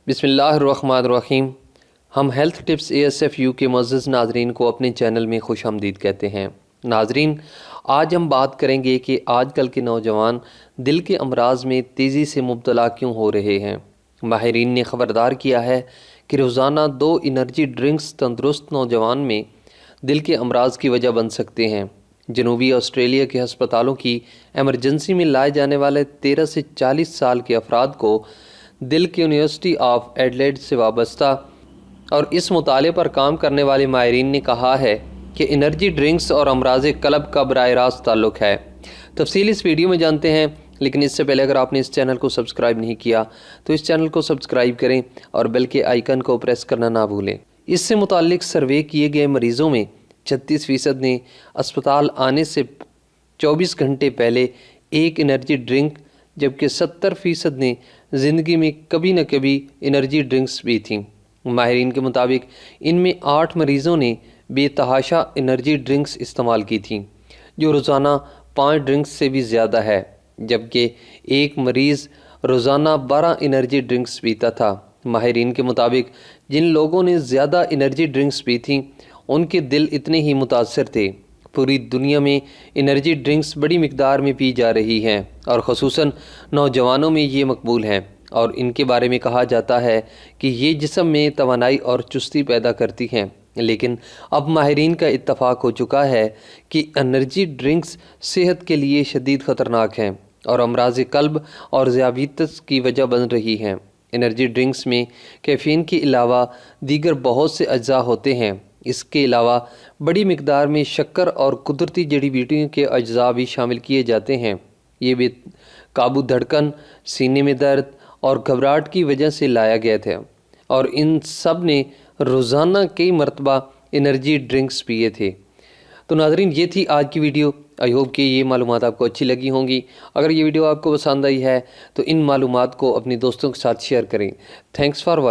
بسم اللہ الرحمن الرحیم۔ ہم ہیلتھ ٹپس ASFU کے معزز ناظرین کو اپنے چینل میں خوش آمدید کہتے ہیں۔ ناظرین، آج ہم بات کریں گے کہ آج کل کے نوجوان دل کے امراض میں تیزی سے مبتلا کیوں ہو رہے ہیں۔ ماہرین نے خبردار کیا ہے کہ روزانہ 2 انرجی ڈرنکس تندرست نوجوان میں دل کے امراض کی وجہ بن سکتے ہیں۔ جنوبی آسٹریلیا کے ہسپتالوں کی ایمرجنسی میں لائے جانے والے 13 سے 40 سال کے افراد کو دل کی یونیورسٹی آف ایڈلیڈ سے وابستہ اور اس مطالعے پر کام کرنے والے ماہرین نے کہا ہے کہ انرجی ڈرنکس اور امراض قلب کا براہ راست تعلق ہے۔ تفصیل اس ویڈیو میں جانتے ہیں، لیکن اس سے پہلے اگر آپ نے اس چینل کو سبسکرائب نہیں کیا تو اس چینل کو سبسکرائب کریں اور بیل کے آئیکن کو پریس کرنا نہ بھولیں۔ اس سے متعلق سروے کیے گئے مریضوں میں 36% نے اسپتال آنے سے 24 گھنٹے پہلے ایک انرجی ڈرنک، جبکہ 70% نے زندگی میں کبھی نہ کبھی انرجی ڈرنکس بھی تھیں۔ ماہرین کے مطابق ان میں 8 مریضوں نے بے تحاشا انرجی ڈرنکس استعمال کی تھیں، جو روزانہ 5 ڈرنکس سے بھی زیادہ ہے، جبکہ ایک مریض روزانہ 12 انرجی ڈرنکس پیتا تھا۔ ماہرین کے مطابق جن لوگوں نے زیادہ انرجی ڈرنکس پی تھیں ان کے دل اتنے ہی متاثر تھے۔ پوری دنیا میں انرجی ڈرنکس بڑی مقدار میں پی جا رہی ہیں اور خصوصاً نوجوانوں میں یہ مقبول ہیں، اور ان کے بارے میں کہا جاتا ہے کہ یہ جسم میں توانائی اور چستی پیدا کرتی ہیں۔ لیکن اب ماہرین کا اتفاق ہو چکا ہے کہ انرجی ڈرنکس صحت کے لیے شدید خطرناک ہیں اور امراض قلب اور ذیابیطس کی وجہ بن رہی ہیں۔ انرجی ڈرنکس میں کیفین کے علاوہ دیگر بہت سے اجزاء ہوتے ہیں۔ اس کے علاوہ بڑی مقدار میں شکر اور قدرتی جڑی بوٹیوں کے اجزاء بھی شامل کیے جاتے ہیں۔ یہ بے قابو دھڑکن، سینے میں درد اور گھبراہٹ کی وجہ سے لایا گیا تھا، اور ان سب نے روزانہ کئی مرتبہ انرجی ڈرنکس پیے تھے۔ تو ناظرین، یہ تھی آج کی ویڈیو۔ آئی ہوپ کہ یہ معلومات آپ کو اچھی لگی ہوں گی۔ اگر یہ ویڈیو آپ کو پسند آئی ہے تو ان معلومات کو اپنے دوستوں کے ساتھ شیئر کریں۔ Thanks for watching.